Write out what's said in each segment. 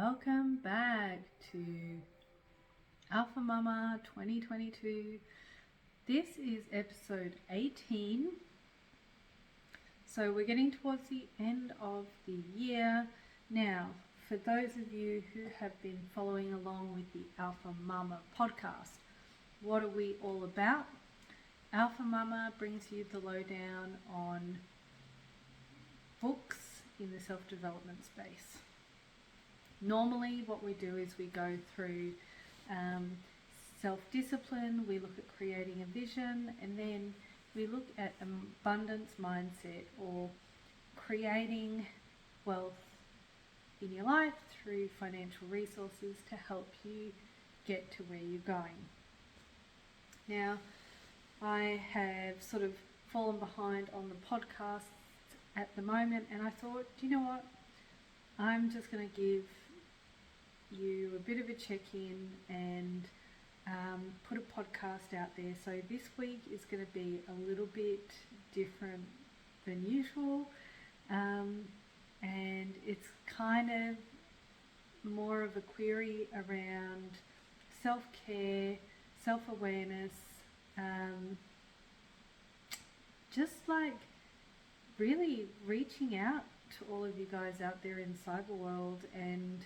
Welcome back to Alpha Mama 2022. This is episode 18. So we're getting towards the end of the year. Now, for those of you who have been following along with the Alpha Mama podcast, what are we all about? Alpha Mama brings you the lowdown on books in the self-development space. Normally what we do is we go through self-discipline, we look at creating a vision, and then we look at abundance mindset or creating wealth in your life through financial resources to help you get to where you're going. Now, I have sort of fallen behind on the podcast at the moment, and I thought, do you know what? I'm just going to give you a bit of a check-in and put a podcast out there. So this week is going to be a little bit different than usual, and it's kind of more of a query around self-care, self-awareness, just like really reaching out to all of you guys out there in cyber world and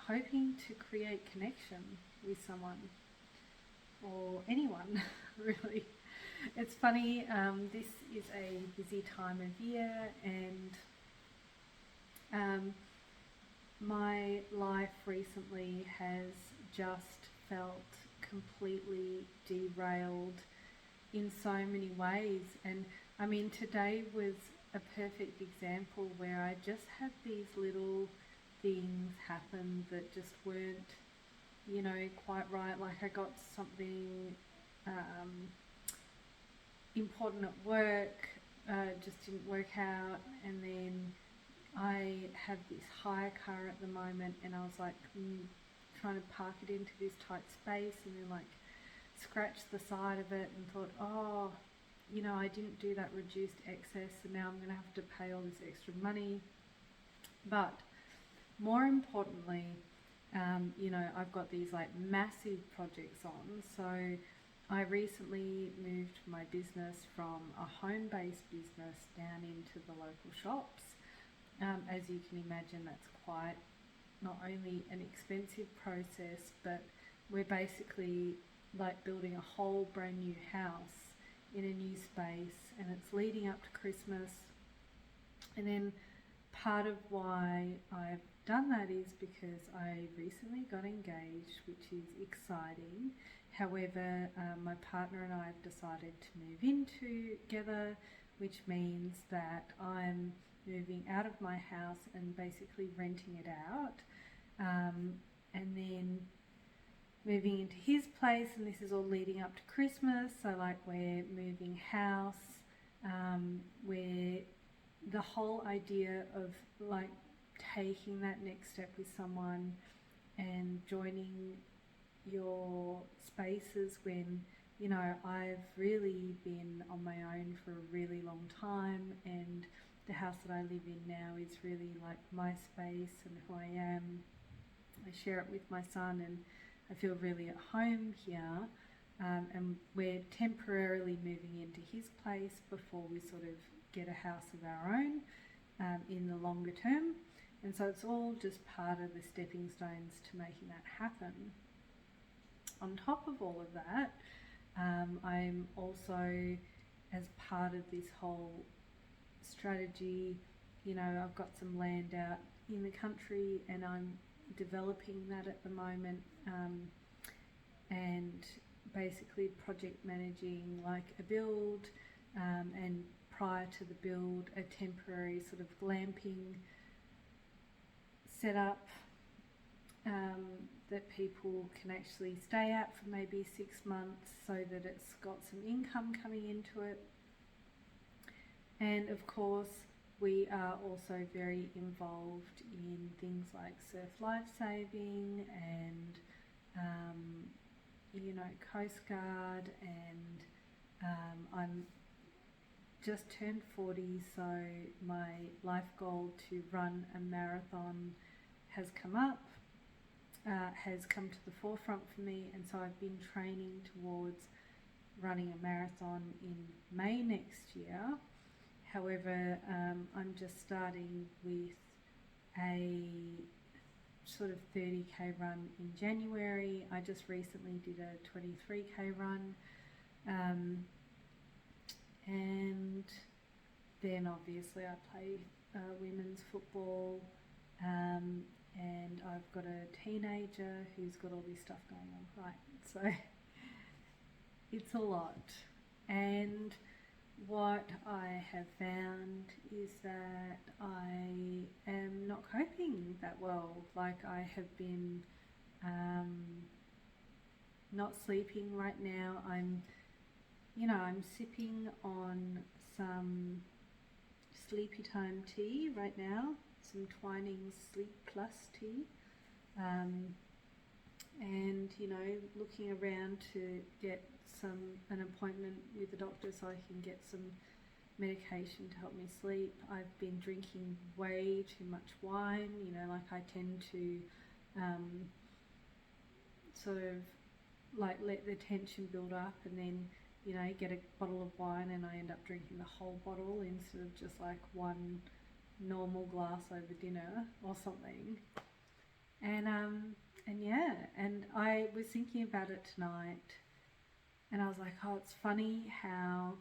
hoping to create connection with someone or anyone really. It's funny, this is a busy time of year, and my life recently has just felt completely derailed in so many ways. And I mean, today was a perfect example where I just had these little things happen that just weren't, quite right. Like I got something important at work, just didn't work out, and then I have this hire car at the moment, and I was like trying to park it into this tight space, and then like scratched the side of it and thought, I didn't do that reduced excess, and now I'm going to have to pay all this extra money. But more importantly, I've got these like massive projects on. So I recently moved my business from a home-based business down into the local shops. As you can imagine, that's quite not only an expensive process, but we're basically like building a whole brand new house in a new space, and it's leading up to Christmas. And then part of why I've done that is because I recently got engaged, which is exciting. However, my partner and I have decided to move in together, which means that I'm moving out of my house and basically renting it out, and then moving into his place, and this is all leading up to Christmas. So like we're moving house, where the whole idea of like taking that next step with someone and joining your spaces when I've really been on my own for a really long time, and the house that I live in now is really like my space and who I am. I share it with my son, and I feel really at home here, and we're temporarily moving into his place before we sort of get a house of our own in the longer term. And so it's all just part of the stepping stones to making that happen. On top of all of that, I'm also, as part of this whole strategy, I've got some land out in the country, and I'm developing that at the moment, and basically project managing like a build, and prior to the build, a temporary sort of glamping setup that people can actually stay at for maybe 6 months, so that it's got some income coming into it. And of course, we are also very involved in things like surf lifesaving and Coast Guard, and I'm just turned 40, so my life goal to run a marathon has come up, has come to the forefront for me, and so I've been training towards running a marathon in May next year. However, I'm just starting with a sort of 30k run in January. I just recently did a 23k run, and then obviously I play women's football, and I've got a teenager who's got all this stuff going on, right? So it's a lot. And what I have found is that I am not coping that well. Like, I have been not sleeping right now. I'm sipping on some Sleepy Time tea right now, some Twinings Sleep Plus tea, and looking around to get an appointment with the doctor so I can get some medication to help me sleep. I've been drinking way too much wine. Like, I tend to sort of like let the tension build up, and then get a bottle of wine and I end up drinking the whole bottle instead of just like one normal glass over dinner or something. And I was thinking about it tonight, and I was like, oh, it's funny how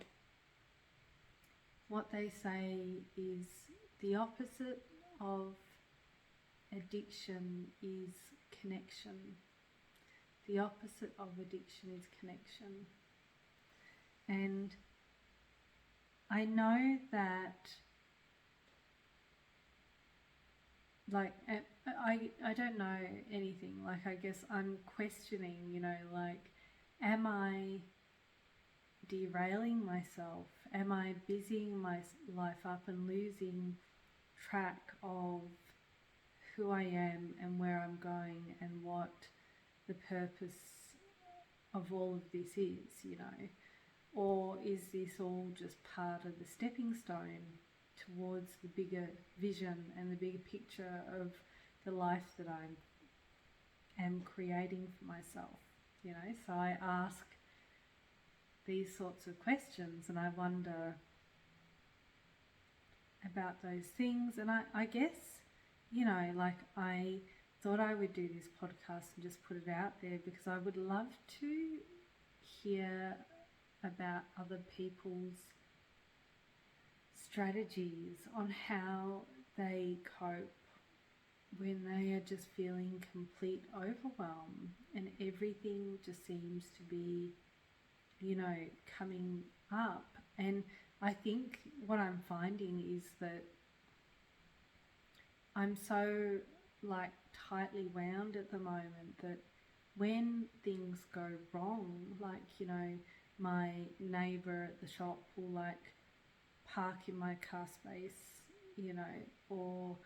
what they say is the opposite of addiction is connection. The opposite of addiction is connection. And I know that, like, I don't know anything. Like, I guess I'm questioning, like, am I derailing myself? Am I busying my life up and losing track of who I am and where I'm going and what the purpose of all of this is, Or is this all just part of the stepping stone towards the bigger vision and the bigger picture of the life that I am creating for myself, So I ask these sorts of questions, and I wonder about those things. And I guess, like, I thought I would do this podcast and just put it out there because I would love to hear about other people's strategies on how they cope when they are just feeling complete overwhelm and everything just seems to be, coming up. And I think what I'm finding is that I'm so, like, tightly wound at the moment that when things go wrong, like, my neighbour at the shop will, like, park in my car space, or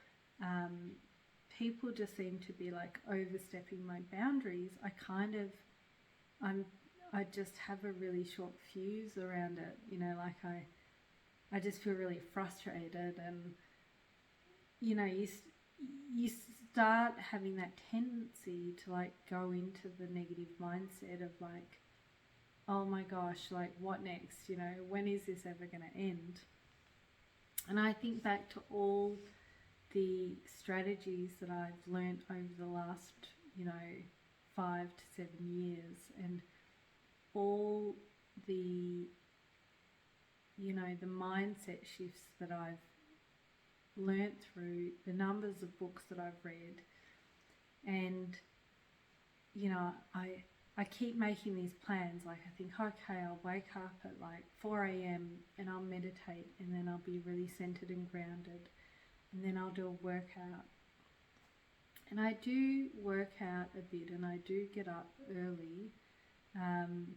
people just seem to be, like, overstepping my boundaries. I just have a really short fuse around it, like, I just feel really frustrated, and you start having that tendency to, like, go into the negative mindset of, like, oh my gosh, like, what next? When is this ever going to end? And I think back to all the strategies that I've learnt over the last, 5 to 7 years, and all the, the mindset shifts that I've learnt through the numbers of books that I've read. And, I keep making these plans. Like, I think, okay, I'll wake up at like 4 a.m. and I'll meditate, and then I'll be really centered and grounded, and then I'll do a workout. And I do work out a bit, and I do get up early, and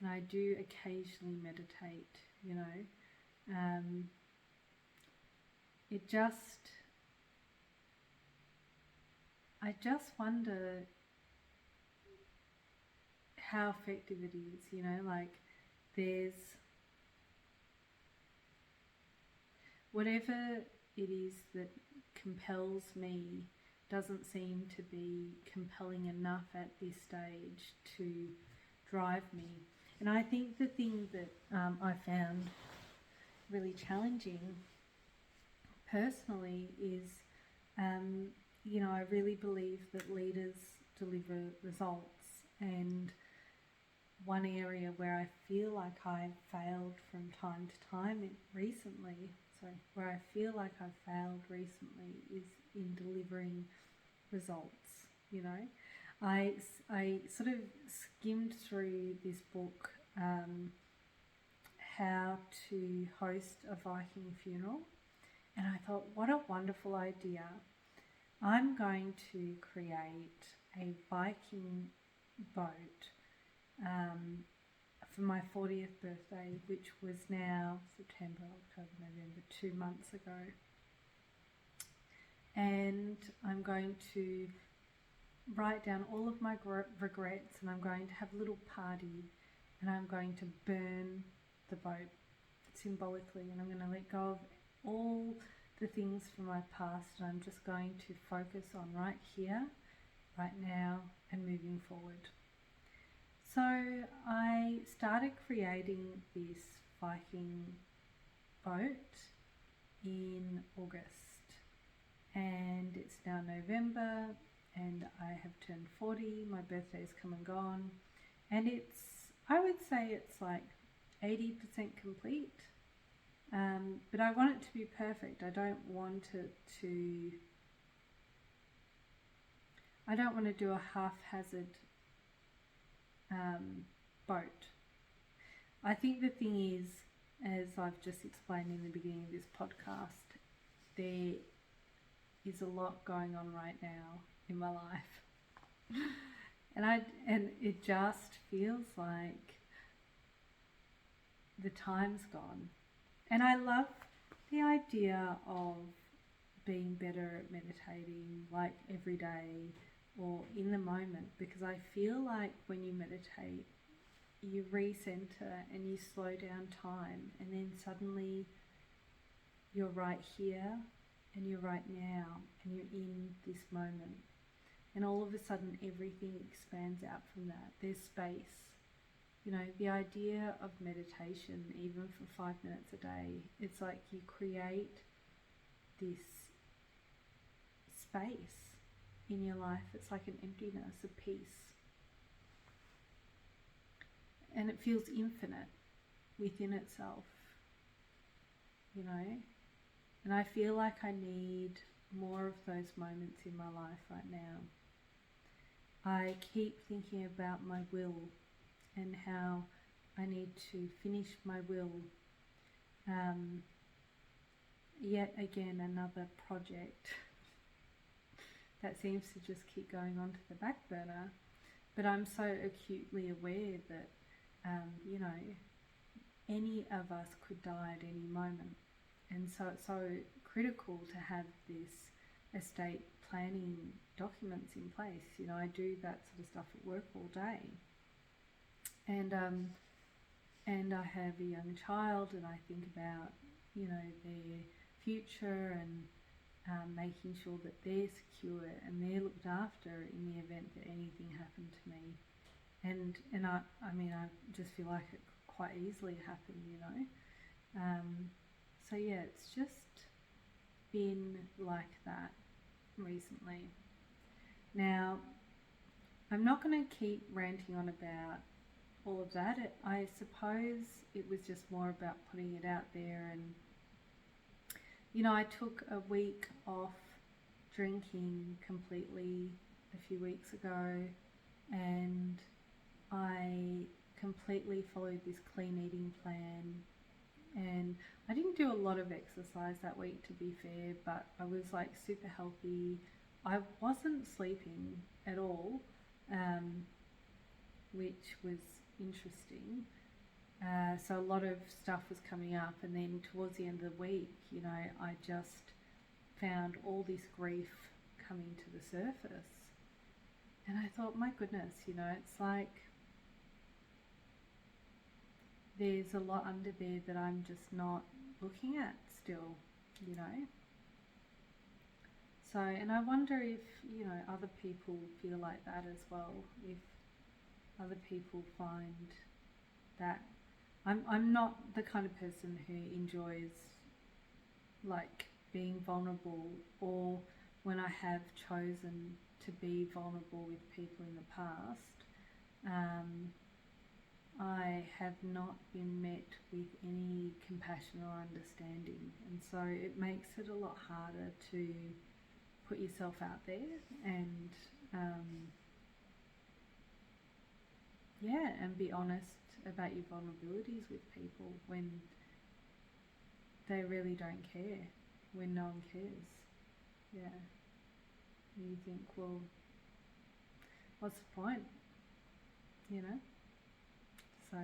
I do occasionally meditate, I just wonder how effective it is, like, there's whatever it is that compels me doesn't seem to be compelling enough at this stage to drive me. And I think the thing that I found really challenging personally is, I really believe that leaders deliver results, and one area where I feel like I've failed from time to time where I feel like I've failed recently is in delivering results. I sort of skimmed through this book, How to Host a Viking Funeral, and I thought, what a wonderful idea. I'm going to create a Viking boat for my 40th birthday, which was now September, October, November, 2 months ago. And I'm going to write down all of my regrets, and I'm going to have a little party, and I'm going to burn the boat symbolically, and I'm going to let go of all the things from my past, and I'm just going to focus on right here, right now, and moving forward. So I started creating this Viking boat in August, and it's now November, and I have turned 40, my birthday's come and gone, and I would say it's like 80% complete, but I want it to be perfect. I don't want to do a haphazard boat. I think the thing is, as I've just explained in the beginning of this podcast, there is a lot going on right now in my life, and it just feels like the time's gone. And I love the idea of being better at meditating, like every day or in the moment, because I feel like when you meditate, you recenter and you slow down time, and then suddenly you're right here and you're right now and you're in this moment, and all of a sudden everything expands out from that. There's space. The idea of meditation, even for 5 minutes a day, it's like you create this space in your life. It's like an emptiness, a peace. And it feels infinite within itself, And I feel like I need more of those moments in my life right now. I keep thinking about my will and how I need to finish my will. Yet again, another project that seems to just keep going on to the back burner. But I'm so acutely aware that, any of us could die at any moment. And so it's so critical to have this estate planning documents in place. I do that sort of stuff at work all day. And I have a young child, and I think about, their future, and making sure that they're secure and they're looked after in the event that anything happened to me. And I just feel like it could quite easily happen, So yeah, it's just been like that recently. Now, I'm not going to keep ranting on about all of that. I suppose it was just more about putting it out there. And I took a week off drinking completely a few weeks ago, and I completely followed this clean eating plan, and I didn't do a lot of exercise that week, to be fair, but I was like super healthy. I wasn't sleeping at all, which was interesting. So a lot of stuff was coming up, and then towards the end of the week, I just found all this grief coming to the surface. And I thought, my goodness, it's like there's a lot under there that I'm just not looking at still, So, and I wonder if, you know, other people feel like that as well. If other people find that I'm not the kind of person who enjoys like being vulnerable, or when I have chosen to be vulnerable with people in the past, I have not been met with any compassion or understanding, and so it makes it a lot harder to put yourself out there and yeah, and be honest about your vulnerabilities with people when they really don't care, when no one cares. Yeah. And you think, well, what's the point? You know? So,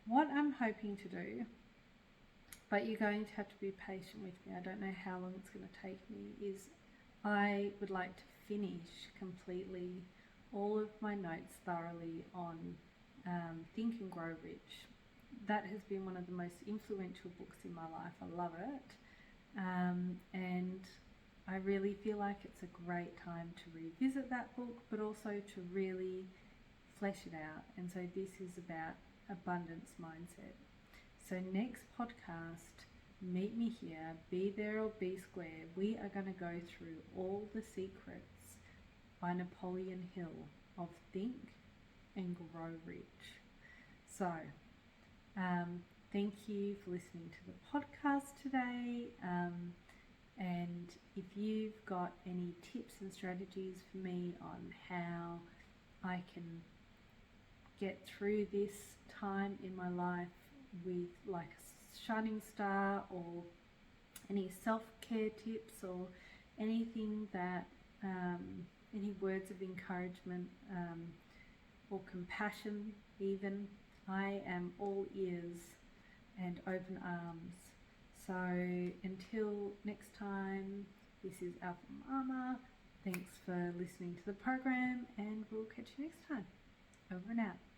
what I'm hoping to do, but you're going to have to be patient with me, I don't know how long it's going to take me, is I would like to finish completely all of my notes thoroughly on Think and Grow Rich. That has been one of the most influential books in my life. I love it. And I really feel like it's a great time to revisit that book, but also to really flesh it out. And so this is about abundance mindset. So next podcast, meet me here, be there or be square. We are going to go through all the secrets by Napoleon Hill of Think and Grow Rich. So, thank you for listening to the podcast today. And if you've got any tips and strategies for me on how I can get through this time in my life with like a shining star, or any self-care tips, or anything that, any words of encouragement, or compassion even, I am all ears and open arms. So until next time, this is Alpha Mama. Thanks for listening to the program, and we'll catch you next time. Over and out.